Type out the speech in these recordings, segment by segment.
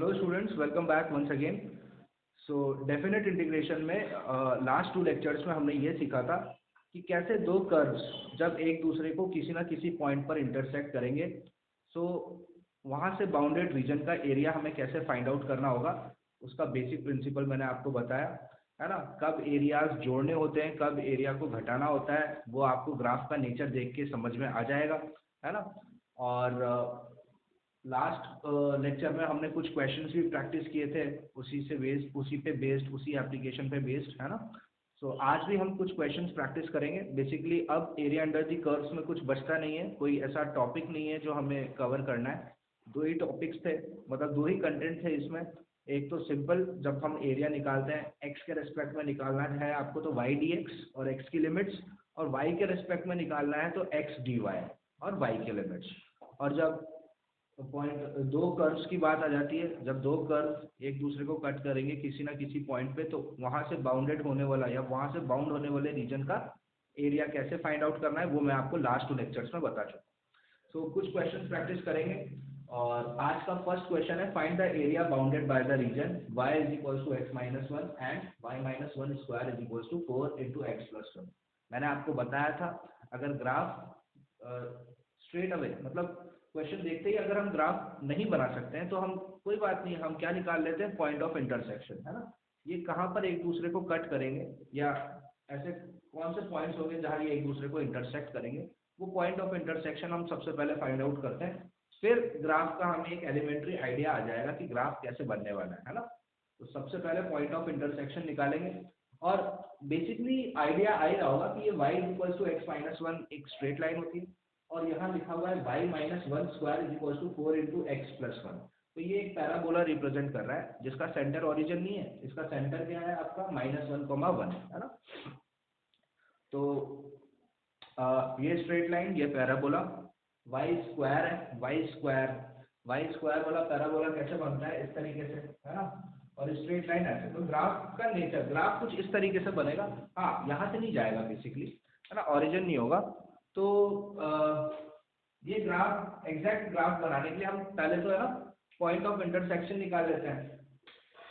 Hello students, welcome back once again. So definite integration में last 2 lectures में हमने ये सीखा था कि कैसे दो कर्व्स जब एक दूसरे को किसी ना किसी पॉइंट पर इंटरसेक्ट करेंगे, सो वहाँ से बाउंडेड रीजन का एरिया हमें कैसे फाइंड आउट करना होगा। उसका बेसिक प्रिंसिपल मैंने आपको बताया है ना। कब एरियाज जोड़ने होते हैं, कब एरिया को घटाना होता है, वो आपको ग्राफ का नेचर देख के समझ में आ जाएगा, है ना। और लास्ट लेक्चर में हमने कुछ क्वेश्चंस भी प्रैक्टिस किए थे, उसी पे बेस्ड, उसी एप्लीकेशन पे बेस्ड, है ना। सो आज भी हम कुछ क्वेश्चंस प्रैक्टिस करेंगे। बेसिकली अब एरिया अंडर दी कर्व्स में कुछ बचता नहीं है, कोई ऐसा टॉपिक नहीं है जो हमें कवर करना है। 2 ही टॉपिक्स थे, मतलब 2 ही कंटेंट थे इसमें। एक तो सिंपल, जब हम एरिया निकालते हैं एक्स के रेस्पेक्ट में निकालना है आपको तो वाई डी एक्स और एक्स की लिमिट्स, और वाई के रेस्पेक्ट में निकालना है तो एक्स डी वाई और वाई के लिमिट्स। और जब पॉइंट दो कर्व्स की बात आ जाती है, जब दो कर्व एक दूसरे को कट करेंगे किसी ना किसी पॉइंट पे, तो वहां से बाउंडेड होने वाला या वहां से बाउंड होने वाले रीजन का एरिया कैसे फाइंड आउट करना है वो मैं आपको लास्ट 2 लेक्चर्स में बता चुका। सो कुछ क्वेश्चन प्रैक्टिस करेंगे और आज का फर्स्ट क्वेश्चन है find the area bounded by the region y is equals to x minus 1 and y minus 1 square is equals to 4 into x plus 1। मैंने आपको बताया था अगर ग्राफ स्ट्रेट अवे, मतलब क्वेश्चन देखते ही अगर हम ग्राफ नहीं बना सकते हैं तो हम कोई बात नहीं, हम क्या निकाल लेते हैं, पॉइंट ऑफ इंटरसेक्शन, है ना। ये कहाँ पर एक दूसरे को कट करेंगे या ऐसे कौन से पॉइंट्स होंगे जहाँ ये एक दूसरे को इंटरसेक्ट करेंगे, वो पॉइंट ऑफ इंटरसेक्शन हम सबसे पहले फाइंड आउट करते हैं। फिर ग्राफ का हमें एक एलिमेंट्री आइडिया आ जाएगा कि ग्राफ कैसे बनने वाला है ना। तो सबसे पहले पॉइंट ऑफ इंटरसेक्शन निकालेंगे और बेसिकली आइडिया आ ही रहा होगा कि ये y equals to x minus 1 एक स्ट्रेट लाइन होती है और यहाँ लिखा हुआ है y minus 1 square is equals to 4 into x plus 1। तो ये एक पैराबोला रिप्रेजेंट कर रहा है जिसका सेंटर ओरिजिन नहीं है, इसका सेंटर क्या है आपका -1, 1, है ना। तो ये स्ट्रेट लाइन, ये पैराबोला वाई स्क्वायर है, वाई स्क्वायर वाला पैराबोला कैसे बनता है, इस तरीके से, है ना। और स्ट्रेट लाइन ऐसे। तो ग्राफ का नेचर, ग्राफ कुछ इस तरीके से बनेगा। हाँ, यहाँ से नहीं जाएगा बेसिकली, है ना, ओरिजिन नहीं होगा। तो ये ग्राफ, एग्जैक्ट ग्राफ बनाने के लिए हम पहले तो, है ना, पॉइंट ऑफ इंटरसेक्शन निकाल लेते हैं।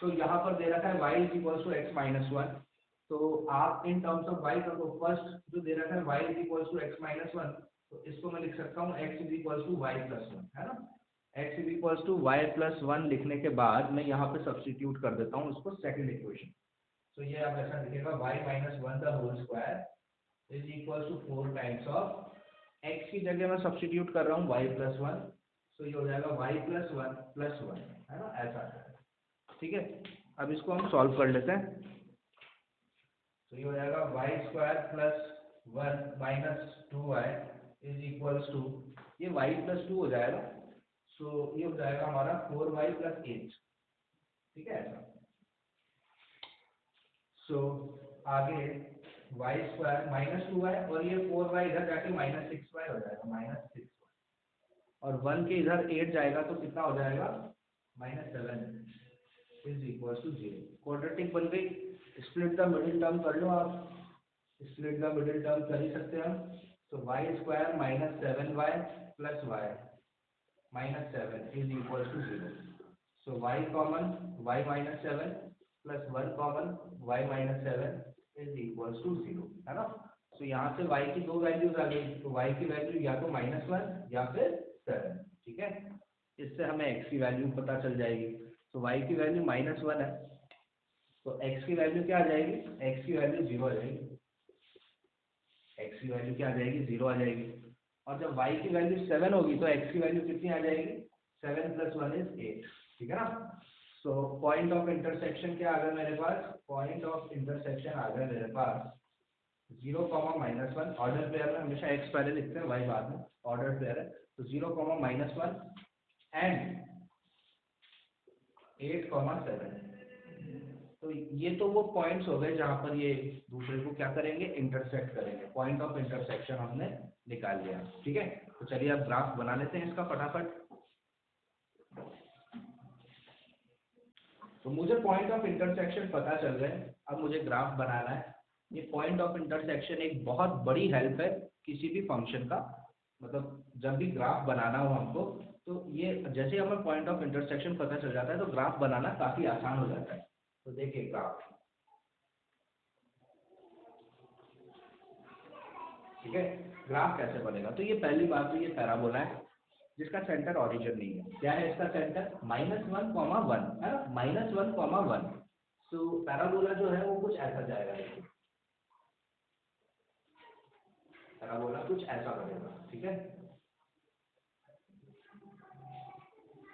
तो यहाँ पर दे रखा है y is equals to x minus 1। तो आप इन टर्म्स ऑफ y कर दो। फर्स्ट जो दे रखा है y is equals to x minus 1, तो इसको मैं लिख सकता हूँ x is equals to y plus 1, है ना। x is equals to y plus 1 लिखने के बाद मैं यहाँ पे सब्सटीट्यूट कर देता हूँ इसको सेकंड इक्वेशन। तो ये आप ऐसा लिखेगा y minus 1 the whole square is equals to 4 times of x की जगह मैं सब्सटीट्यूट कर रहा हूँ y प्लस 1, तो ये हो जाएगा y प्लस 1, है ना, ऐसा है। ठीक है, अब इसको हम सॉल्व कर लेते हैं। तो ये हो जाएगा y square plus 1 minus 2y is equals to, ये y प्लस 2 हो जाएगा। सो ये हो जाएगा हमारा 4y प्लस 8। ठीक है, ऐसा। सो आगे y स्क्वायर माइनस 2y और ये 4y इधर जाके माइनस 6y हो जाएगा, -6y। और 1 के इधर 8 जाएगा तो कितना हो जाएगा, -7 इज इक्वल्स टू 0। क्वाड्रेटिक बन गई। स्प्लिट द मिडिल टर्म कर लो आप, स्प्लिट द मिडिल टर्म कर ही सकते हैं हम। तो y square minus 7y plus y minus 7 is equals to 0। So y common, y minus 7 plus 1 common, y minus 7 is equals to 0, है ना। तो यहाँ से y की 2 वैल्यूज आ गई, तो y की वैल्यू या तो -1 या फिर 7। ठीक है, इससे हमें x की वैल्यू पता चल जाएगी। तो y की वैल्यू -1 है, तो x की वैल्यू क्या आ जाएगी, x की वैल्यू 0 आ जाएगी। x की वैल्यू क्या आ जाएगी, 0 आ जाएगी। और जब y की वैल्यू 7 होगी तो x की वैल्यू कितनी आ जाएगी, 7 प्लस 1 इज 8। ठीक है ना। सो पॉइंट ऑफ इंटरसेक्शन क्या आ गया मेरे पास, पॉइंट ऑफ इंटरसेक्शन आ गया मेरे पास 0, -1। ऑर्डर पेयर में हमेशा x पहले लिखते हैं, y बाद में, ऑर्डर पेयर है। तो 0, -1 एंड 8, 7। तो ये तो वो पॉइंट्स हो गए जहां पर ये दूसरे को क्या करेंगे, इंटरसेक्ट करेंगे। पॉइंट ऑफ इंटरसेक्शन हमने निकाल लिया। ठीक है, तो चलिए अब ग्राफ बना लेते हैं इसका फटाफट। तो मुझे पॉइंट ऑफ इंटरसेक्शन पता चल गए, अब मुझे ग्राफ बनाना है। ये पॉइंट ऑफ इंटरसेक्शन एक बहुत बड़ी हेल्प है किसी भी फंक्शन का, मतलब जब भी ग्राफ बनाना हो हमको तो ये जैसे हमें पॉइंट ऑफ इंटरसेक्शन पता चल जाता है तो ग्राफ बनाना काफ़ी आसान हो जाता है। तो देखिए ग्राफ, ठीक है, ग्राफ कैसे बनेगा। तो ये पहली बात तो ये पैराबोला है जिसका सेंटर ऑरिजिन नहीं है। क्या है इसका सेंटर? -1, 1 है ना, -1, 1। तो पैराबोला जो है वो कुछ ऐसा जाएगा, देखिए पैराबोला कुछ ऐसा बनेगा, ठीक है।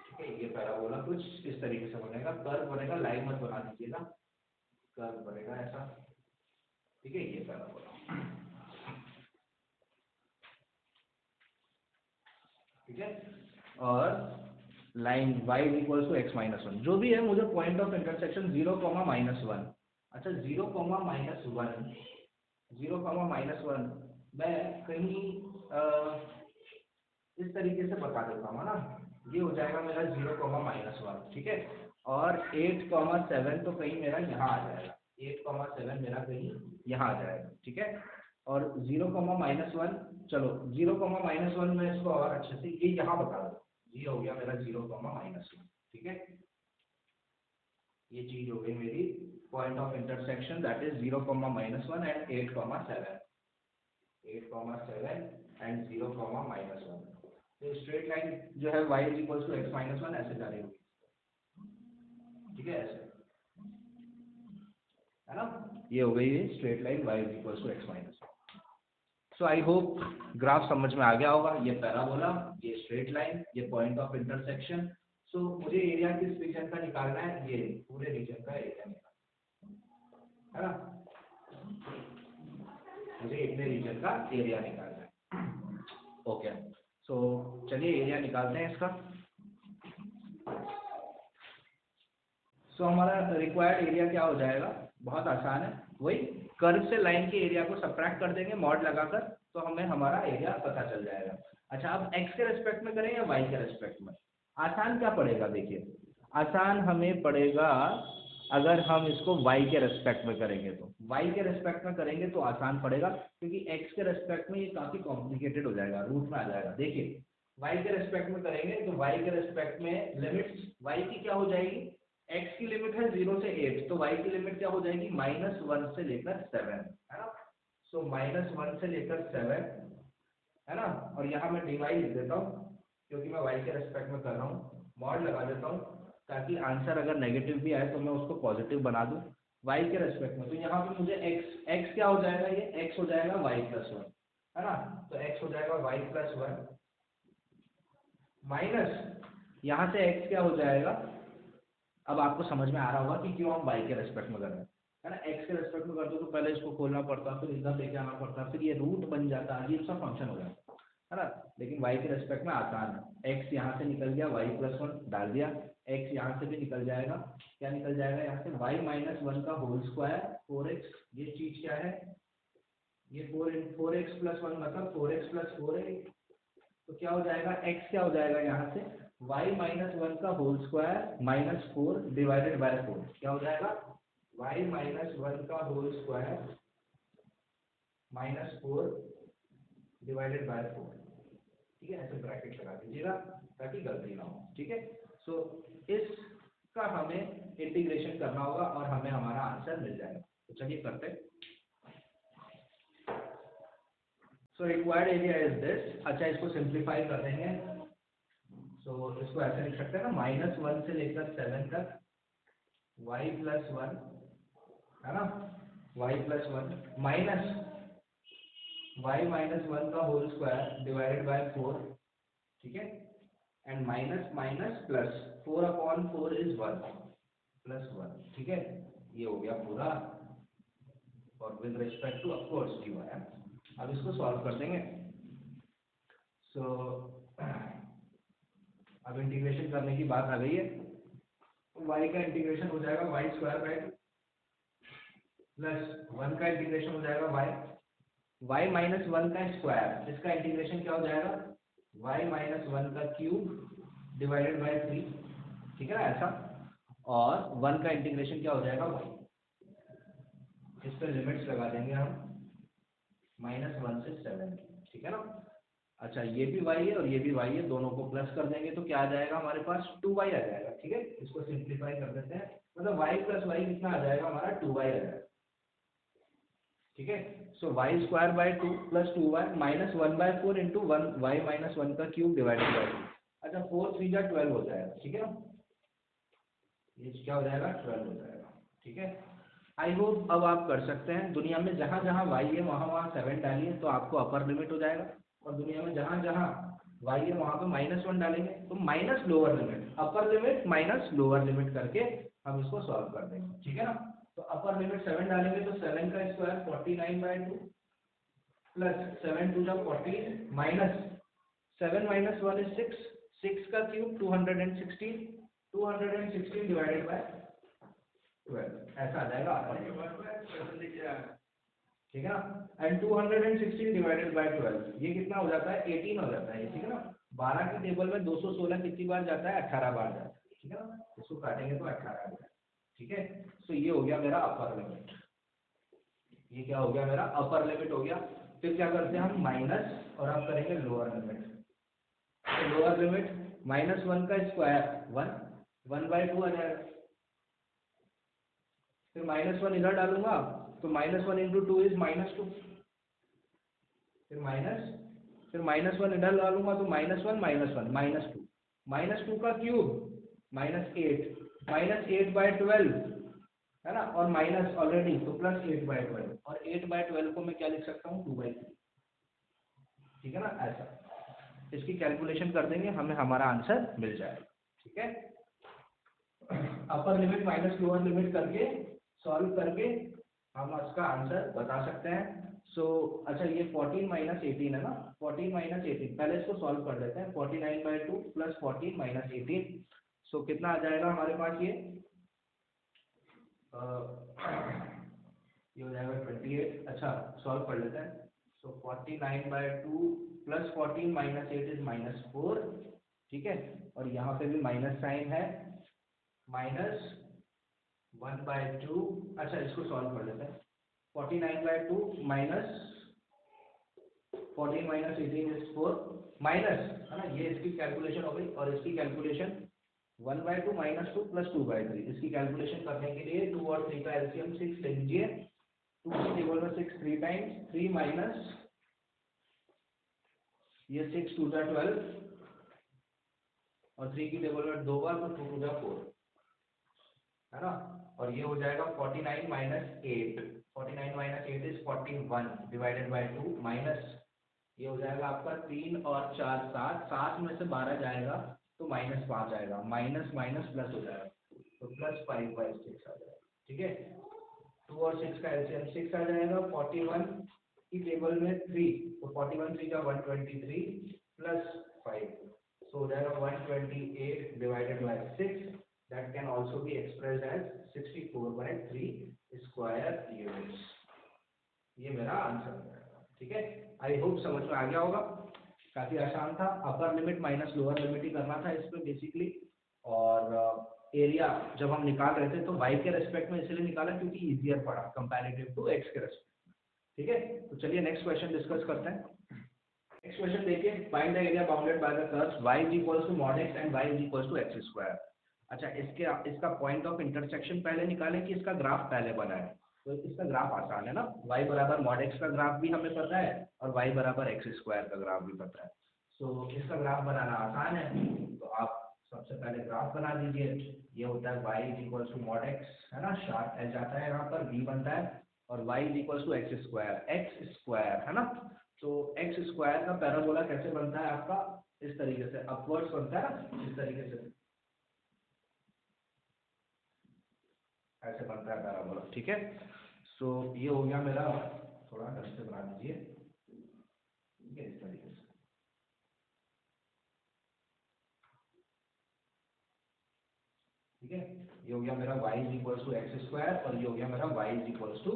ठीक है, ये पैराबोला कुछ इस तरीके से बनेगा, कर्व बनेगा, लाइन मत बना दीजिएगा, कर्व बनेगा ऐसा, ठीक है, ये पैराबोला, ठीक है। और line y equals to x-1, जो भी है मुझे पॉइंट ऑफ इंटरसेक्शन 0, -1, अच्छा 0, -1 मैं कहीं इस तरीके से बता देता हूँ ना, ये हो जाएगा मेरा 0, -1, ठीक है। और 8, 7 तो कहीं मेरा यहाँ आ जाएगा, 8, 7 मेरा कहीं यहाँ आ जाएगा, ठीक है। और 0, -1, चलो 0, -1 में इसको और अच्छे से ये यहाँ बता दो, ये हो गया मेरा 0, -1, ठीक है। ये चीज हो गई मेरी point of intersection, that is 0, -1 and 8, 7 and 0, -1। तो स्ट्रेट लाइन जो है y इक्वल्स टू x-1 ऐसे जा रही होगी, ठीक है, ऐसे है ना। ये हो गई straight line y equals to x-1। So I hope graph समझ में आ गया होगा। ये पैराबोला, ये स्ट्रेट लाइन, ये पॉइंट ऑफ इंटरसेक्शन। सो मुझे एरिया किस रीजन का निकालना है? ये पूरे रीजन का एरिया निकालना है ना, मुझे इतने रीजन का एरिया निकालना है। ओके, सो चलिए एरिया निकालते हैं इसका। सो हमारा रिक्वायर्ड एरिया क्या हो जाएगा? बहुत आसान है, वही कर्व से लाइन के एरिया को सब्ट्रैक्ट कर देंगे मॉड लगाकर, तो हमें हमारा एरिया पता चल जाएगा। अच्छा, अब x के रेस्पेक्ट में करें या y के रेस्पेक्ट में? आसान क्या पड़ेगा? देखिए आसान हमें पड़ेगा अगर हम इसको y के रेस्पेक्ट में करेंगे, तो y के रेस्पेक्ट में करेंगे तो आसान पड़ेगा, क्योंकि x के रेस्पेक्ट में ये काफ़ी कॉम्प्लिकेटेड हो जाएगा, रूट में आ जाएगा। देखिए y के रेस्पेक्ट में करेंगे तो y के रेस्पेक्ट में लिमिट्स y की क्या हो जाएगी? x की लिमिट है 0 से 8, तो y की लिमिट क्या हो जाएगी? -1 से लेकर 7, है ना। सो -1 से लेकर 7, है ना। और यहाँ मैं डिवाइड लिख देता हूँ क्योंकि मैं y के रेस्पेक्ट में कर रहा हूँ, मॉड लगा देता हूँ ताकि आंसर अगर नेगेटिव भी आए तो मैं उसको पॉजिटिव बना दूँ y के रेस्पेक्ट में। तो यहाँ पे मुझे x क्या हो जाएगा? ये x हो जाएगा y+1, है ना। तो x हो जाएगा y+1 माइनस यहाँ से x क्या हो जाएगा? अब आपको समझ में आ रहा होगा कि क्यों हम y के रेस्पेक्ट में कर रहे हैं, है ना। x के रेस्पेक्ट में करते तो पहले इसको खोलना पड़ता, फिर इधर लेके आना पड़ता, फिर ये रूट बन जाता, अजीब सा फंक्शन हो जाता, है ना। लेकिन y के रेस्पेक्ट में आसान है, x यहाँ से निकल गया, y+1 डाल दिया, x यहाँ से भी निकल जाएगा, क्या निकल जाएगा यहाँ से? y-1 का होल स्क्वायर 4x, ये चीज क्या है? ये 4x+1 मतलब 4x+4 है। तो क्या हो जाएगा? x क्या हो जाएगा यहाँ से? y-1 का होल स्क्वायर -4 डिवाइडेड बाय 4, क्या हो जाएगा? y-1 का होल स्क्वायर -4 डिवाइडेड बाय 4, ठीक है। ऐसे ब्रैकेट लगा दीजिएगा ताकि गलती ना हो, ठीक है। सो इसका हमें इंटीग्रेशन करना होगा और हमें हमारा आंसर मिल जाएगा। तो चलिए करते हैं। So required area is this. अच्छा, इसको सिंप्लीफाई कर देंगे, तो इसको ऐसे लिख सकते हैं ना, -1 से लेकर 7 तक y+1, है ना, y+1 माइनस y-1 का होल स्क्वायर डिवाइडेड बाय 4, ठीक है। And minus minus plus 4/4 is 1 +1, ठीक है। ये हो गया पूरा, और with respect two of course dy है। अब इसको सॉल्व कर देंगे। सो अब इंटीग्रेशन करने की बात आ गई है। y का इंटीग्रेशन हो जाएगा y² प्लस 1 का इंटीग्रेशन हो जाएगा y-1 का स्क्वायर, इसका इंटीग्रेशन क्या हो जाएगा? y-1 का क्यूब डिवाइडेड बाय 3, ठीक है ना, ऐसा। और 1 का इंटीग्रेशन क्या हो जाएगा? y, इस पर लिमिट्स लगा देंगे हम -1 से 7, ठीक है ना। अच्छा ये भी y है और ये भी y है, दोनों को प्लस कर देंगे तो क्या आ जाएगा हमारे पास 2y आ जाएगा। ठीक है, इसको सिंप्लीफाई कर देते हैं, मतलब y प्लस वाई कितना आ जाएगा हमारा 2y आ जाएगा। ठीक है, so y square by 2 plus 2y minus 1/4 into 1y minus 1 का क्यूब डिवाइडेड बाई 2। अच्छा 4 3 जा 12 हो जाएगा। ठीक है ना, ये क्या हो जाएगा 12 हो जाएगा। ठीक है, आई होप अब आप कर सकते हैं। दुनिया में जहाँ जहाँ y है वहाँ वहाँ 7 डालिए तो आपको अपर लिमिट हो जाएगा, और दुनिया में जहाँ जहाँ y है वहाँ पे -1 डालेंगे तो माइनस लोअर लिमिट, अपर लिमिट माइनस लोअर लिमिट करके हम इसको सॉल्व कर देंगे। ठीक है ना, तो अपर लिमिट 7 डालेंगे तो 7 का स्क्वायर 49/2 प्लस 7 2 जा 14 माइनस 7 माइनस 1 इज 6, 6 का क्यूब 216, 216 डिवाइडेड बाय 12 ऐसा आ जाएगा अपर लिमिट। ठीक है ना, एंड 216 डिवाइडेड बाय 12 ये कितना हो जाता है 18 हो जाता है। ठीक है ना, 12 की टेबल में 216 कितनी बार जाता है 18 बार जाता है। ठीक है ना, इसको काटेंगे तो 18 आ जाएगा। ठीक है, तो ये हो गया मेरा अपर लिमिट, ये क्या हो गया मेरा अपर लिमिट हो गया। फिर क्या करते हैं हम माइनस और अब करेंगे लोअर लिमिट। तो लोअर लिमिट -1 का स्क्वायर 1/2 आ जाएगा, फिर -1 इधर डालूंगा तो -1 इंटू 2 इज -2, फिर -1 इधर डालूंगा तो -1 -1 -2 का क्यूब -8 है ना, और माइनस ऑलरेडी तो +8/12, और 8/12 को मैं क्या लिख सकता हूँ 2/3। ठीक है ना, ऐसा इसकी कैलकुलेशन कर देंगे, हमें हमारा आंसर मिल जाएगा। ठीक है, अपर लिमिट माइनस लोअर लिमिट करके सॉल्व करके हम इसका आंसर बता सकते हैं। अच्छा ये 14 माइनस 18 है ना, 14 माइनस 18 पहले इसको सॉल्व कर लेते हैं। 49/2 प्लस 14 माइनस 18, कितना आ जाएगा हमारे पास ये हो जाएगा 28। अच्छा सॉल्व कर लेते हैं। 49/2 प्लस 14 माइनस 8 इज -4। ठीक है, और यहाँ पे भी माइनस साइन है, -1/2। अच्छा इसको सॉल्व कर लेते हैं। 49/2 माइनस 14 माइनस 18 इज 4, माइनस है ना, ये इसकी कैलकुलेशन हो गई, और इसकी कैलकुलेशन 1/2 -2 प्लस 2/3। इसकी कैलकुलेशन करने के लिए 2 और 3 का एलसीएम 6 ले लीजिए। 2 की टेबल में 6 3 टाइम्स, 3 माइनस ये 6 2 जा 12, और 3 की टेबल में 2 बार तो 2 2 जा 4 है ना, और ये हो जाएगा 49 minus 8, 49 minus 8 is 41 divided by 2, minus ये हो जाएगा आपका 3 और 4 7, 7 में से 12 जाएगा तो -5 आएगा, माइनस माइनस प्लस हो जाएगा तो +5/6 आ जाएगा। ठीक है, 2 और 6 का एलसीएम 6 आ जाएगा। 41 की टेबल में 3 तो 41 3 का 123 प्लस 5, सो हो जाएगा 128 divided by 6, that can also be expressed as 64/3 square units. ये मेरा आंसर है। ठीक है, आई होप समझ में आ गया होगा, काफी आसान था। Upper limit minus lower limit ही करना था इसमें बेसिकली, और एरिया जब हम निकाल रहे थे तो y के रेस्पेक्ट में इसलिए निकाला क्योंकि इजियर पड़ा कंपैरेटिव टू x के रेस्पेक्ट में। ठीक है, तो चलिए नेक्स्ट क्वेश्चन डिस्कस करते हैं। नेक्स्ट क्वेश्चन देखिए, find the area bounded by the curves y is equals to mod x and y is equals to x square. अच्छा इसका पॉइंट ऑफ इंटरसेक्शन पहले निकालें कि इसका ग्राफ पहले बनाएं। तो इसका ग्राफ आसान है ना, y बराबर mod x का ग्राफ भी हमें पता है और y बराबर x स्क्वायर का ग्राफ भी पता है। इसका ग्राफ बनाना आसान है, तो आप सबसे पहले ग्राफ बना दीजिए। ये होता है y is equals to mod x है ना, शार्प एच आता है यहाँ पर, v बनता है, और y is equals to x square है ना। तो x स्क्वायर का पैराबोला कैसे बनता है आपका, इस तरीके से अपवर्ड्स बनता है, इस तरीके से ऐसे बनता है पैराबोला। ठीक है, ये हो गया मेरा, थोड़ा ढंग से बना दीजिए, ठीक है इस तरीके से। ठीक है, ये हो गया मेरा y is equals to x square, और ये हो गया मेरा y इज इक्वल्स टू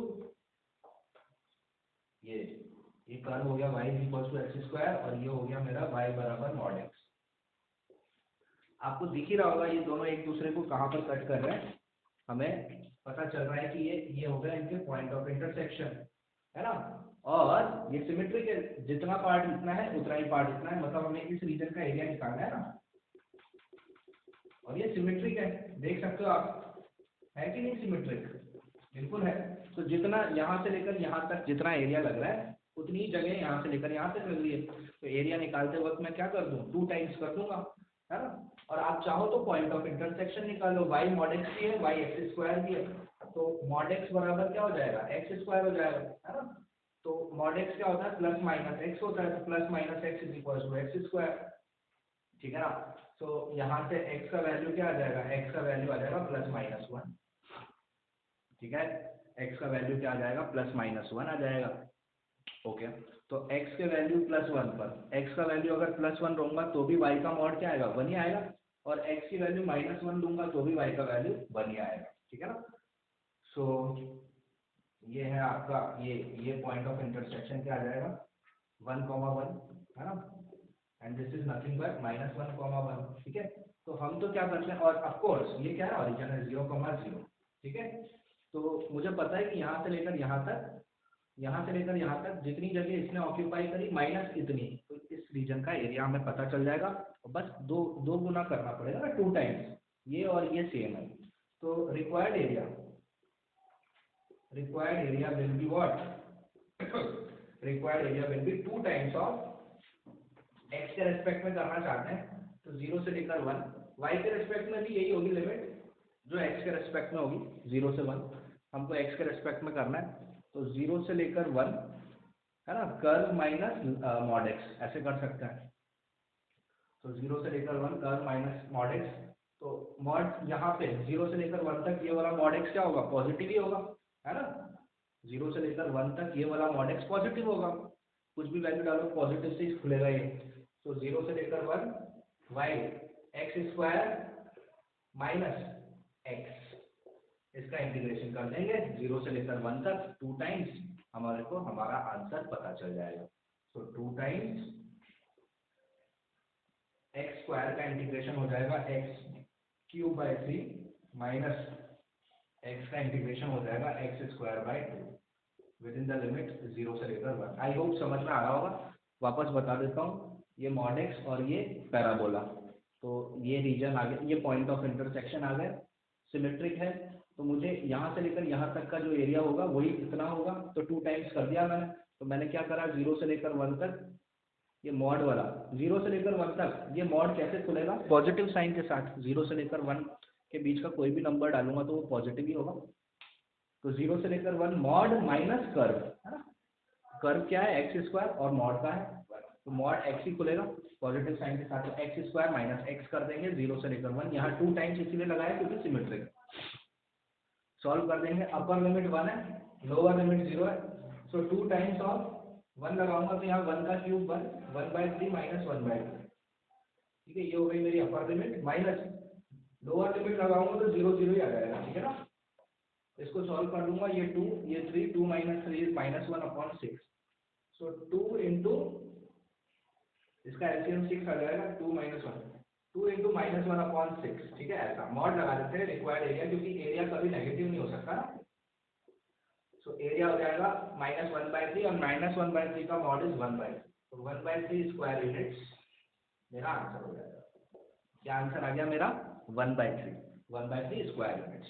ये कर्व हो गया y is equals to x square, और ये हो गया मेरा y बराबर mod x। आपको दिख ही रहा होगा ये दोनों एक दूसरे को कहाँ पर कट कर रहे हैं, हमें पता चल रहा है कि ये हो गया इनके पॉइंट ऑफ इंटरसेक्शन। है ना। और ये सिमेट्रिक है, जितना पार्ट इतना है उतना ही पार्ट इतना है, मतलब हमें इस रीजन का एरिया निकालना है ना। और ये सिमेट्रिक है, देख सकते हो आप, है कि नहीं सिमेट्रिक? बिल्कुल है। तो जितना यहाँ से लेकर यहाँ तक जितना एरिया लग रहा है उतनी ही जगह यहाँ से लेकर यहाँ तक लग रही है। तो एरिया निकालते वक्त मैं क्या कर दूँ, 2 टाइम्स कर दूंगा, है ना। और आप चाहो तो पॉइंट ऑफ इंटरसेक्शन निकालो, वाई मॉड एक्स भी है, वाई एक्स स्क्वायर भी है। तो मॉड एक्स बराबर क्या हो जाएगा, एक्स स्क्वायर हो जाएगा, है ना। तो मॉड एक्स क्या होता है, प्लस माइनस एक्स होता है, तो plus minus x is equal to x square, ठीक है ना। तो यहाँ से x का वैल्यू क्या आ जाएगा, x का वैल्यू आ जाएगा +-1, ठीक है। x का वैल्यू क्या आ जाएगा, +-1 आ जाएगा। ओके, तो x के वैल्यू +1 पर, x का वैल्यू अगर +1 रहूंगा तो भी y का मॉड क्या आएगा, 1 ही आएगा। और x की वैल्यू -1 दूंगा तो भी y का वैल्यू 1 ही आएगा, ठीक है ना। सो ये है आपका ये पॉइंट ऑफ इंटरसेक्शन क्या आ जाएगा, 1,1, है ना। And this is nothing but -1,1, ठीक है। तो हम तो क्या करते हैं, और ऑफ कोर्स ये क्या है, ओरिजिन है 0,0, ठीक है। तो मुझे पता है कि यहाँ से लेकर यहाँ तक, यहाँ से लेकर यहाँ तक जितनी जगह इसने ऑक्यूपाई करी माइनस इतनी, तो इस रीजन का एरिया हमें पता चल जाएगा। और बस दो गुना करना पड़ेगा ना, 2 टाइम्स, ये और ये सेम है। तो required area will be what? required area will be 2 times of x के रेस्पेक्ट में करना चाहते हैं तो 0 से लेकर 1, y के रेस्पेक्ट में भी यही होगी लिमिट जो x के रेस्पेक्ट में होगी, 0 से 1 हमको x के रेस्पेक्ट में करना है। तो 0 से लेकर 1, है ना, कर्व माइनस मॉड x ऐसे कर सकते हैं। तो 0 से लेकर 1 कर्व माइनस मॉड x, तो मॉड यहाँ पे 0 से लेकर 1 तक ये वाला मॉड x क्या होगा, पॉजिटिव ही होगा, है ना। 0 से लेकर 1 तक ये वाला मॉड x पॉजिटिव होगा, कुछ भी वैल्यू डालो पॉजिटिव से ही खुलेगा ये। तो 0 से लेकर 1 y x square minus x, इसका इंटीग्रेशन कर देंगे 0 से लेकर 1 तक 2 टाइम्स, हमारे को हमारा आंसर पता चल जाएगा। तो 2 टाइम्स एक्स स्क्वायर का इंटीग्रेशन हो जाएगा x³/3 माइनस एक्स का इंटीग्रेशन हो जाएगा x²/2 with in the limit 0 से लेकर 1। आई होप समझ में आ रहा होगा। वापस बता देता हूँ, ये मॉड एक्स और ये पैराबोला, तो ये रीजन आ गया, ये पॉइंट ऑफ इंटरसेक्शन आ गया, सिमेट्रिक है। तो मुझे यहाँ से लेकर यहाँ तक का जो एरिया होगा वही इतना होगा, तो 2 टाइम्स कर दिया मैंने। तो मैंने क्या करा, 0 से लेकर 1 तक ये मॉड वाला, 0 से लेकर 1 तक ये मॉड कैसे खुलेगा, पॉजिटिव साइन के साथ। 0 से लेकर 1 के बीच का कोई भी नंबर डालूंगा तो वो पॉजिटिव ही होगा। तो 0 से लेकर 1 मॉड माइनस कर्व, है ना। कर्व क्या है, एक्स स्क्वायर, और मॉड का है 1, तो मॉड एक्स ही खुलेगा पॉजिटिव साइन के साथ। तो एक्स स्क्वायर माइनस एक्स कर देंगे 0 से लेकर 1, यहाँ 2 टाइम्स इसीलिए लगाया क्योंकि सिमेट्रिक। सॉल्व कर देंगे, अपर लिमिट 1 है, लोअर लिमिट 0 है। सो 2 टाइम्स ऑफ 1 लगाऊंगा तो यहाँ 1 का क्यूब 1/3 माइनस 1/2, ठीक है। ये हो गई मेरी अपर लिमिट, माइनस लोअर लिमिट लगाऊंगा तो 0 0 ही आ जाएगा, ठीक है ना। इसको सॉल्व कर लूंगा, ये 2 ये 3, 2 - 3 इज -1/6। सो 2 इंटू, इसका एलसीएम 6 आ जाएगा, 2 - 1, 2 इंटू -1/6, ठीक है। ऐसा मॉड लगा देते हैं रिक्वायर्ड एरिया, क्योंकि एरिया कभी नेगेटिव नहीं हो सकता ना। सो एरिया हो जाएगा -1/3, और -1/3 का मॉड इज 1/3, तो 1/3 स्क्वायर यूनिट्स मेरा आंसर हो जाएगा। क्या आंसर आ गया मेरा, 1/3 square units.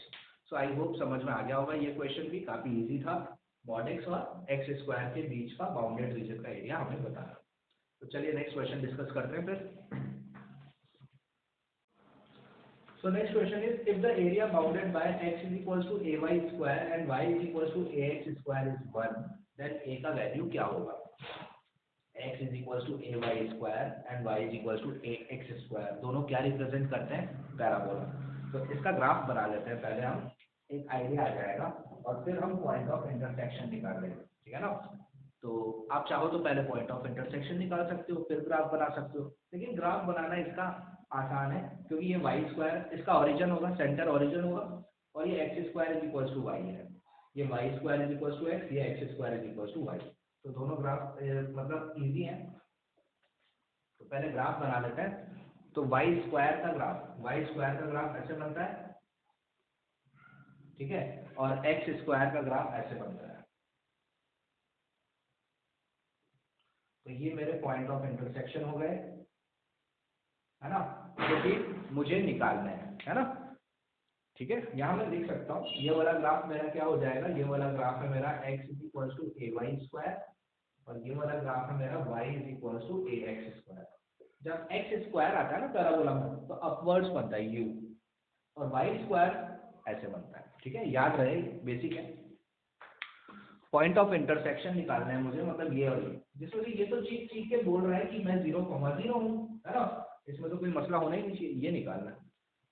So I hope समझ में आ गया होगा। ये क्वेश्चन भी काफी इजी था, मॉड एक्स और एक्स स्क्वायर के बीच का बाउंडेड रीजन का एरिया हमें बताना। तो चलिए नेक्स्ट क्वेश्चन डिस्कस करते हैं फिर। So next question is, if the area bounded by x is equals to ay square and y is equals to ax square is 1, then a का value क्या होगा। x is equals to ay square and y is equals to ax square, दोनों क्या represent करते हैं, parabola. तो इसका graph बना लेते हैं पहले हम, एक आइडिया आ जाएगा, और फिर हम पॉइंट ऑफ इंटरसेक्शन निकाल लेंगे, ठीक है ना। तो आप चाहो तो पहले पॉइंट ऑफ इंटरसेक्शन निकाल सकते हो, फिर ग्राफ बना सकते हो, लेकिन ग्राफ बनाना इसका आसान है क्योंकि ये वाई स्क्वायर इसका ओरिजिन होगा, सेंटर ओरिजिन होगा, और ये x square is equal to y है, ये y square is equal to x, ये x square is equal to y. तो दोनों ग्राफ मतलब इजी है। तो पहले ग्राफ बना लेते हैं। तो वाई स्क्वायर का ग्राफ ऐसे बनता है, ठीक है, और एक्स स्क्वायर का ग्राफ ऐसे बनता है। तो ये मेरे पॉइंट ऑफ इंटरसेक्शन हो गए, है ना, जो कि मुझे निकालना है ना। ठीक है, यहाँ मैं लिख सकता हूँ ये वाला ग्राफ मेरा क्या हो जाएगा, ये वाला ग्राफ है मेरा x is equal to a y square और ये वाला ग्राफ है मेरा y is equal to a x square. जब x स्क्वायर आता है ना पैराबोला में तो अपवर्ड्स बनता है u और y स्क्वायर ऐसे बनता है। ठीक है, याद रहे, बेसिक है। पॉइंट ऑफ इंटरसेक्शन निकालना है मुझे, मतलब ये और जिसमें ये तो चीख चीख के बोल रहा है कि मैं 0,0 हूँ, है ना, इसमें तो कोई मसला होना ही नहीं चाहिए, ये निकालना है।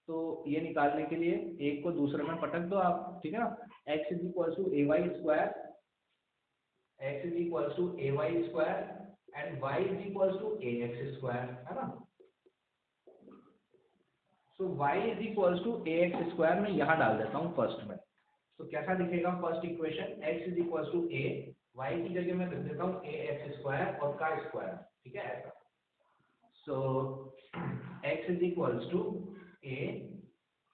तो ये निकालने के लिए एक को दूसरे में पटक दो आप, ठीक है ना। x is equal to a y square, x is equal to a y square and y is equal to a x square, है ना। So y is equal to a x square में यहाँ डाल देता हूँ फर्स्ट में, तो कैसा दिखेगा first equation, x is equal to a, y की जगह मैं लिख देता हूँ ए एक्स स्क्वायर और का स्क्वायर, ठीक है ऐसा। So x is equal to a,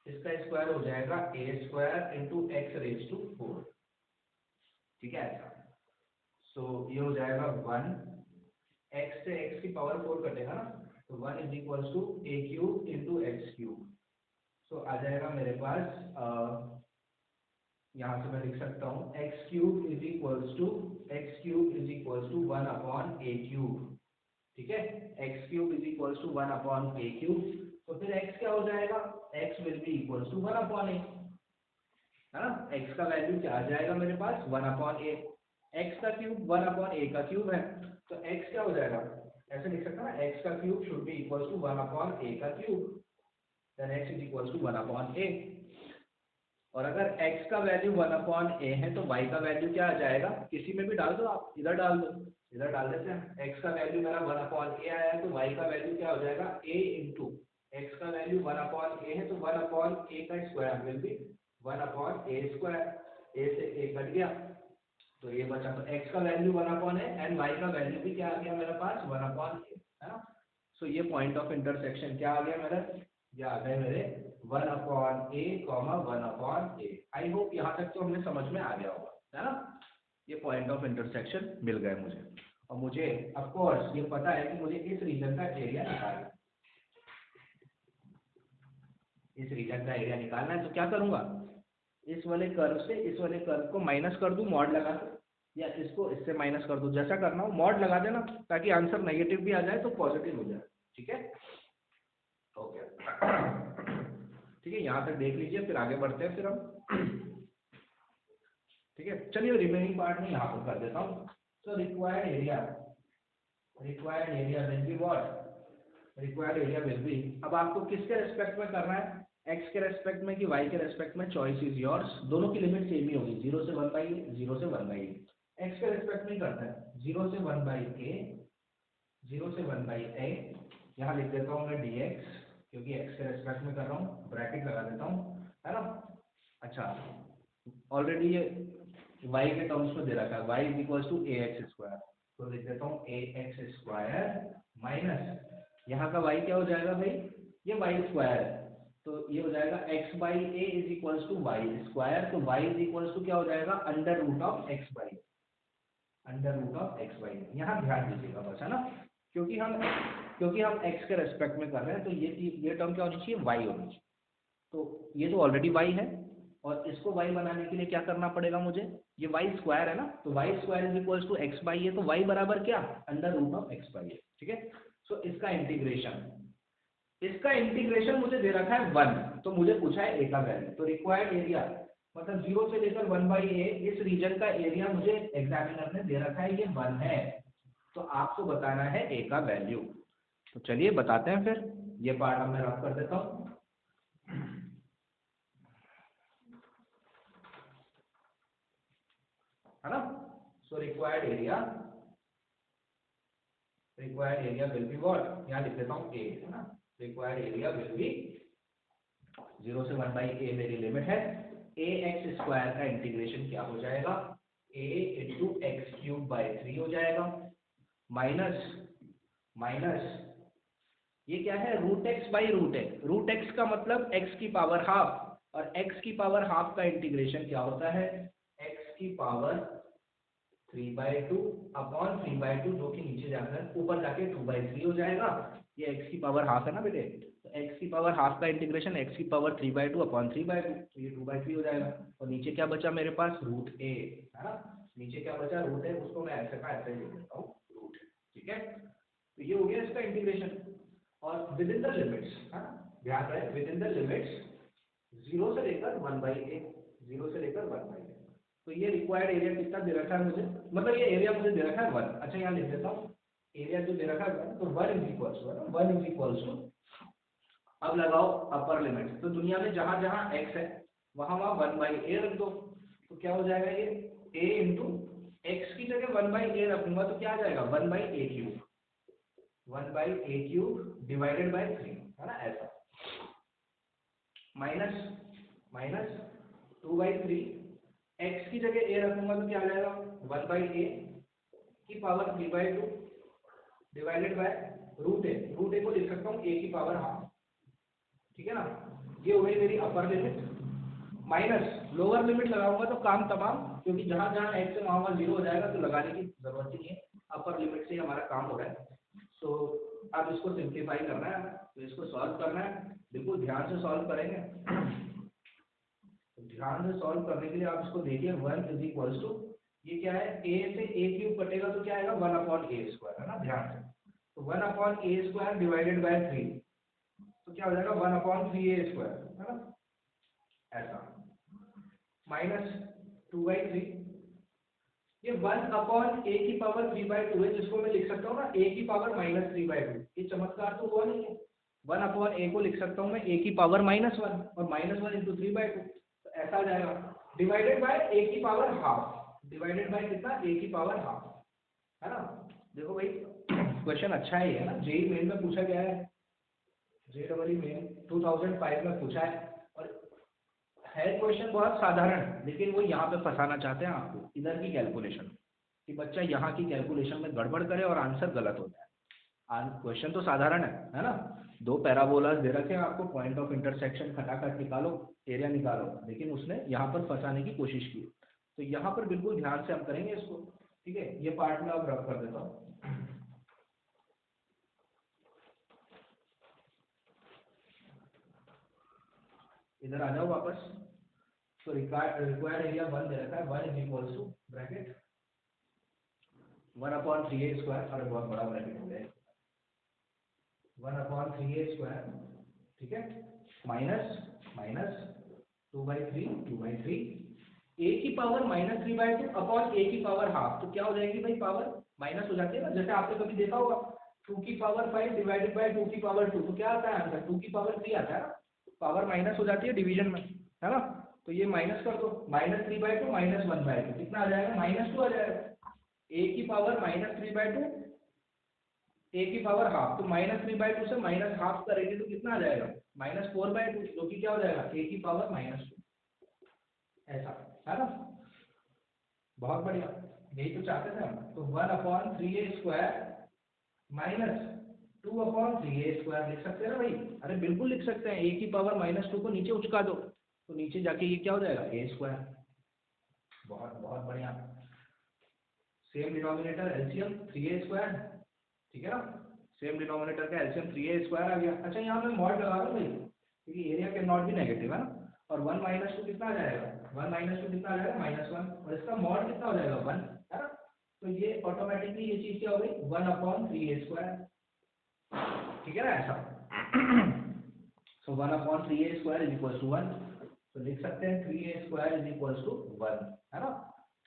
इसका स्क्वायर हो जाएगा a square into x raise to 4, ठीक है ऐसा। सो ये हो जाएगा 1, x से x की पावर 4 कटेगा ना, तो 1 is equal to a cube into x cube. So आ जाएगा मेरे पास यहाँ से मैं लिख सकता हूँ x cube is equals to 1 upon a cube, ठीक है, x cube is equals to 1 upon a cube. तो फिर x क्या हो जाएगा, x will be equals to 1 upon a, है ना। x का वैल्यू क्या आ जाएगा मेरे पास 1 अपॉन ए, x का क्यूब 1 अपॉन ए का क्यूब है, तो x क्या हो जाएगा, ऐसे लिख सकता है ना, x का cube should be equals to 1 upon a का cube, then x is equals to 1 upon a. और अगर x का वैल्यू 1 अपॉन ए है तो y का वैल्यू क्या आ जाएगा, किसी में भी डाल दो आप, इधर डाल दो, इधर डाल देते हैं। x का वैल्यू मेरा 1 अपॉन ए आया है तो y का वैल्यू क्या हो जाएगा a इंटू, x का वैल्यू 1 अपॉन ए है तो 1 अपॉन ए का square will be 1 upon A square, a से a कट गया तो ये बचा, तो x का value 1 upon A and y का वैल्यू भी क्या आ गया मेरे पास 1 अपॉन ए, है ना। सो ये पॉइंट ऑफ इंटरसेक्शन क्या आ गया मेरा, ये आ गए मेरे 1 upon A, 1 upon A. I hope यहाँ तक तो हमें समझ में आ गया होगा, है ना। ये पॉइंट ऑफ इंटरसेक्शन मिल गए मुझे, और मुझे ऑफ कोर्स ये पता है कि मुझे इस रीजन का एरिया निकालना है, इस रीजन का एरिया निकालना है। तो क्या करूँगा, इस वाले कर्व से इस वाले कर्व को माइनस कर दूँ मॉड लगा के, या इसको इससे माइनस कर दूँ, जैसा करना हो मॉड लगा देना ताकि आंसर नेगेटिव भी आ जाए तो पॉजिटिव हो जाए, ठीक है। ओके ठीक है, यहाँ तक देख लीजिए, फिर आगे बढ़ते हैं फिर हम। ठीक है, चलिए रिमेनिंग पार्ट में यहाँ पर कर देता हूँ। So required area will be what, required area will be, अब आपको किसके रेस्पेक्ट में करना है, x के रेस्पेक्ट में कि y के रेस्पेक्ट में, चॉइस इज योर्स। दोनों की लिमिट सेम ही होगी, 0 से 1 बाई ए, 0 से 1 बाई ए। x के रेस्पेक्ट में करते हैं 0 से 1 बाई ए, 0 से 1 बाई ए, यहाँ लिख देता हूँ मैं dx क्योंकि x के रेस्पेक्ट में कर रहा हूँ, ब्रैकेट लगा देता हूँ, है ना। अच्छा, ऑलरेडी ये y के टर्म्स में दे रखा है, y is equal to a x square, तो लिख देता हूँ ए एक्स स्क्वायर माइनस, यहाँ का y क्या हो जाएगा भाई, ये y स्क्वायर है तो ये हो जाएगा x by a is equal to y square, तो y इज इक्वल टू क्या हो जाएगा under root of x by, under root of x by. यहाँ ध्यान दीजिएगा बस, है ना, क्योंकि हम x के रेस्पेक्ट में कर रहे हैं तो ये टर्म क्या होनी चाहिए, y होनी चाहिए। तो ये तो ऑलरेडी y है और इसको y बनाने के लिए क्या करना पड़ेगा मुझे, ये y स्क्वायर है ना, तो y square is equal to x by है, तो y बराबर क्या, under root of x by है, ठीक है। सो इसका इंटीग्रेशन मुझे दे रखा है 1, तो मुझे पूछा है a का वैल्यू, तो रिक्वायर्ड एरिया मतलब 0 से लेकर 1 बाई ए, इस रीजन का एरिया मुझे एग्जामिनर ने दे रखा है, ये 1 है, तो आपको बताना है a का वैल्यू। तो चलिए बताते हैं फिर, ये पार्ट अब मैं रफ कर देता हूँ। है ना, so required area will be what, यहाँ लिख देता हूँ a, है ना, रिक्वायर्ड एरिया विल बी 0 से 1 बाई ए मेरी लिमिट है, ए एक्स स्क्वायर का इंटीग्रेशन क्या हो जाएगा, a into x cube by 3 हो जाएगा, माइनस ये क्या है, root x by root x, root x का मतलब x की पावर हाफ, और x की पावर हाफ का इंटीग्रेशन क्या होता है, x की पावर 3/2 अपॉन 3/2 जो कि नीचे जाकर ऊपर जाके 2/3 हो जाएगा। ये x की पावर हाफ है ना बेटे, तो x की पावर हाफ का इंटीग्रेशन x की पावर 3/2 अपॉन 3/2, तो ये 2/3 हो जाएगा। और नीचे क्या बचा मेरे पास, रूट a है ना, नीचे क्या बचा, रूट है, उसको मैं ऐसे का ऐसे लिख देता हूँ रूट। ठीक है, तो ये हो गया इसका इंटीग्रेशन। और विद इन द लिमिट्स, है ना, ध्यान रहे विद इन द लिमिट्स 0 से लेकर 1/a, 0 से लेकर 1/a। तो ये रिक्वायर्ड एरिया कितना दे रखा है मुझे, मतलब ये एरिया मुझे दे रखा है 1। अच्छा यहाँ लिख देता हूँ, एरिया जो दे रखा है 1, तो 1 is equals to, 1 is equals to, अब लगाओ अपर लिमिट। तो दुनिया में जहां जहां x है वहां वहां 1/a रख दो, तो क्या हो जाएगा, ये a इंटू एक्स की जगह 1/a रखूंगा तो क्या आ जाएगा, 1/a³, 1/a³ डिवाइडेड बाय 3, है ना, ऐसा। माइनस 2/3, x की जगह a रखूंगा तो क्या आ जाएगा, 1/a की पावर 3/2 डिवाइडेड बाय रूट a को लिख सकता हूँ a की पावर हाफ। ठीक है ना, ये हो गई मेरी अपर लिमिट। माइनस लोअर लिमिट लगाऊंगा तो काम तमाम, क्योंकि जहां जहां x है वहां 0 हो जाएगा, तो लगाने की जरूरत ही नहीं है, अपर लिमिट से ही हमारा काम हो रहा है। तो अब इसको सिंप्लीफाई करना है, तो इसको सॉल्व करना है, बिल्कुल ध्यान से सॉल्व करेंगे। ध्यान से सॉल्व करने के लिए आप इसको देखिए, 1 इज इक्वल्स टू, ये क्या है, a से a³ कटेगा तो क्या आएगा, 1/a², है ना, ध्यान से। तो 1/a² डिवाइडेड बाय 3, तो क्या हो जाएगा, 1/3a², है ना, ऐसा। माइनस 2/3, ये 1/a की पावर 3/2 है, जिसको मैं लिख सकता हूँ ना a की पावर -3/2। ये चमत्कार तो हुआ नहीं है, 1/a को लिख सकता हूँ मैं a की पावर -1, और -1 इंटू 3/2, तो ऐसा आ जाएगा। डिवाइडेड बाय a की पावर हाफ, डिवाइडेड बाय कितना, a की पावर हाफ, है ना। देखो भाई क्वेश्चन अच्छा है, है ना, जेईई मेन में पूछा गया है, जेईई मेन 2005 में पूछा है, और है क्वेश्चन बहुत साधारण, लेकिन वो यहाँ पे फंसाना चाहते हैं आपको, इधर की कैलकुलेशन, कि बच्चा यहाँ की कैलकुलेशन में गड़बड़ करे और आंसर गलत हो जाए। क्वेश्चन तो साधारण है ना, 2 पैराबोलास दे रखे हैं आपको, पॉइंट ऑफ इंटरसेक्शन खटाखट निकालो, एरिया निकालो, लेकिन उसने यहाँ पर फंसाने की कोशिश की। तो यहाँ पर बिल्कुल ध्यान से हम करेंगे इसको। ठीक है, ये पार्ट में अब रब कर देता हूँ। इधर आ जाओ वापस। तो रिक्वायर्ड एरिया 1 दे रखा है, 1 is equals to bracket 1/3a², अरे बहुत बड़ा ब्रैकेट हो गया, 1/3a², ठीक है, माइनस 2/3 a की पावर -3/2 अपॉन a की पावर हाफ, तो क्या हो जाएगी भाई, पावर माइनस हो जाती है ना, जैसे आपने कभी देखा होगा 2 की पावर 5 डिवाइडेड बाय 2 की पावर 2, तो क्या आता है आंसर, 2 की पावर 3 आता है ना, पावर माइनस हो जाती है डिवीजन में, है ना। तो ये माइनस कर दो, -3/2 -1/2 कितना आ जाएगा, -2 आ जाएगा। a की पावर -3/2, a की पावर हाफ, तो -3/2 से माइनस हाफ करेंगे तो कितना आ जाएगा, -4/2, जो कि क्या हो जाएगा, a की पावर -2, ऐसा, है ना। बहुत बढ़िया, यही तो चाहते थे हम। तो 1/3a² माइनस 2/3a² लिख सकते हैं ना भाई, अरे बिल्कुल लिख सकते हैं, a की पावर -2 को नीचे उचका दो, तो नीचे जाके ये क्या हो जाएगा, a²। बहुत बहुत बढ़िया, सेम डिनोमिनेटर एलसीएम 3a², ठीक है ना, सेम डिनोमिनेटर का एलसीएम 3a² आ गया। अच्छा यहाँ मैं मॉड लगा रहा हूँ भाई, क्योंकि area can not be negative, है ना, और 1 - 2 कितना आ जाएगा, 1 - 2 कितना आ जाएगा, -1, और इसका मॉड कितना हो जाएगा, 1, है ना। तो ये ऑटोमेटिकली ये चीज क्या हो गई, 1/3a², ठीक है ना, ऐसा। सो 1/3a² इज इक्वल टू 1, तो लिख सकते हैं 3a² इज इक्वल टू 1, है ना।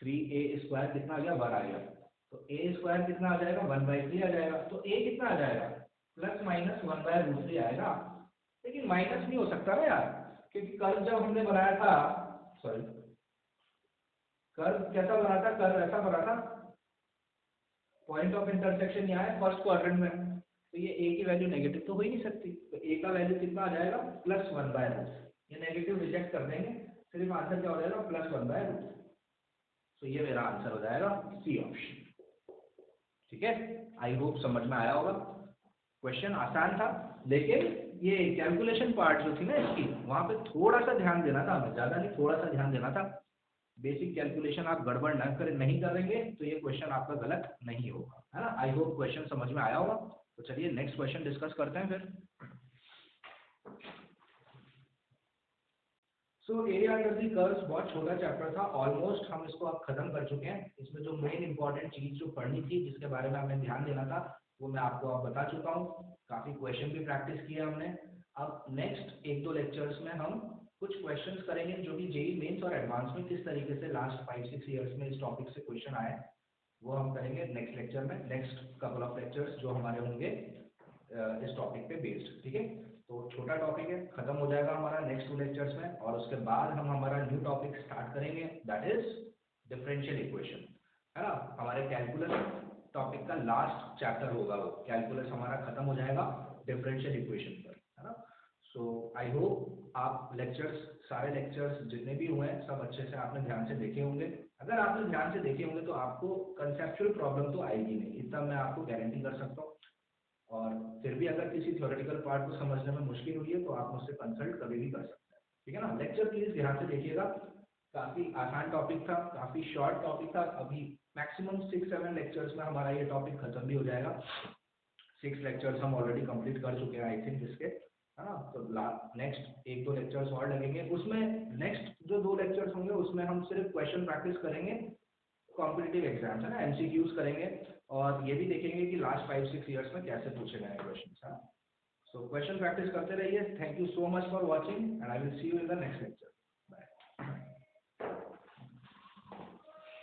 3a² कितना आ गया, 1 आ गया, तो a² कितना आ जाएगा, 1/3 आ जाएगा, तो a कितना आ जाएगा, +-1/√3 आएगा। लेकिन माइनस नहीं हो सकता ना यार, क्योंकि कर्व जब हमने बनाया था, सॉरी, कर्व कैसा बना था, कर्व ऐसा बना था, पॉइंट ऑफ इंटरसेक्शन यहाँ है फर्स्ट क्वाड्रेंट में, तो ये a की वैल्यू नेगेटिव तो हो ही नहीं सकती, तो a का वैल्यू कितना आ जाएगा, +1/√, ये नेगेटिव रिजेक्ट कर देंगे, सिर्फ आंसर क्या हो जाएगा, +1/√। तो ये मेरा आंसर हो जाएगा सी ऑप्शन। ठीक है, आई होप समझ में आया होगा। क्वेश्चन आसान था, लेकिन ये कैलकुलेशन पार्ट जो थी ना इसकी, वहां पे थोड़ा सा ध्यान देना था हमें, ज्यादा नहीं, थोड़ा सा ध्यान देना था। बेसिक कैलकुलेशन आप गड़बड़ नहीं करेंगे तो ये क्वेश्चन आपका गलत नहीं होगा, है ना। आई होप क्वेश्चन समझ में आया होगा। तो चलिए नेक्स्ट क्वेश्चन डिस्कस करते हैं फिर। So area under the curves बहुत छोटा चैप्टर था, ऑलमोस्ट हम इसको अब खत्म कर चुके हैं। इसमें जो मेन इंपॉर्टेंट चीज जो पढ़नी थी, जिसके बारे में हमें ध्यान देना था, वो मैं आपको अब बता चुका हूँ। काफी क्वेश्चन भी प्रैक्टिस किए हमने। अब नेक्स्ट 1-2 लेक्चर्स में हम कुछ क्वेश्चंस करेंगे जो कि जेईई मेंस और एडवांस में किस तरीके से लास्ट 5-6 इयर्स में इस टॉपिक से क्वेश्चन आए, वो हम करेंगे नेक्स्ट लेक्चर में। नेक्स्ट कपल ऑफ लेक्चर्स जो हमारे होंगे इस टॉपिक पे बेस्ड, ठीक है। तो छोटा टॉपिक है, खत्म हो जाएगा हमारा नेक्स्ट 2 लेक्चर्स में, और उसके बाद हम हमारा न्यू टॉपिक स्टार्ट करेंगे, दैट इज डिफरेंशियल इक्वेशन, है ना। हमारे कैलकुलस टॉपिक का लास्ट चैप्टर होगा वो, कैलकुलस हमारा खत्म हो जाएगा डिफरेंशियल इक्वेशन पर, है ना। सो आई होप आप लेक्चर्स, सारे लेक्चर्स जितने भी हुए हैं सब अच्छे से आपने ध्यान से देखे होंगे। अगर आपने ध्यान से देखे होंगे तो आपको कंसेप्चुअल प्रॉब्लम तो आएगी नहीं, इतना मैं आपको गारंटी कर सकता हूँ। और फिर भी अगर किसी थ्योरेटिकल पार्ट को समझने में मुश्किल हुई है तो आप मुझसे कंसल्ट कभी भी कर सकते हैं, ठीक है ना। लेक्चर प्लीज ध्यान से देखिएगा, काफी आसान टॉपिक था, काफी शॉर्ट टॉपिक था। अभी मैक्सिमम 6-7 लेक्चर्स में हमारा ये टॉपिक खत्म भी हो जाएगा। 6 लेक्चर्स हम ऑलरेडी कंप्लीट कर चुके हैं आई थिंक इसके, है ना। तो नेक्स्ट 1-2 लेक्चर्स और लगेंगे, उसमें नेक्स्ट जो 2 लेक्चर्स होंगे उसमें हम सिर्फ क्वेश्चन प्रैक्टिस करेंगे, कॉम्पिटिटिव एग्जाम्स, है ना, एमसीक्यूज करेंगे, और ये भी देखेंगे कि लास्ट 5-6 इयर्स में कैसे पूछे गए क्वेश्चन, है ना। सो क्वेश्चन प्रैक्टिस करते रहिए। Thank you so much for watching and I will see you in the next lecture.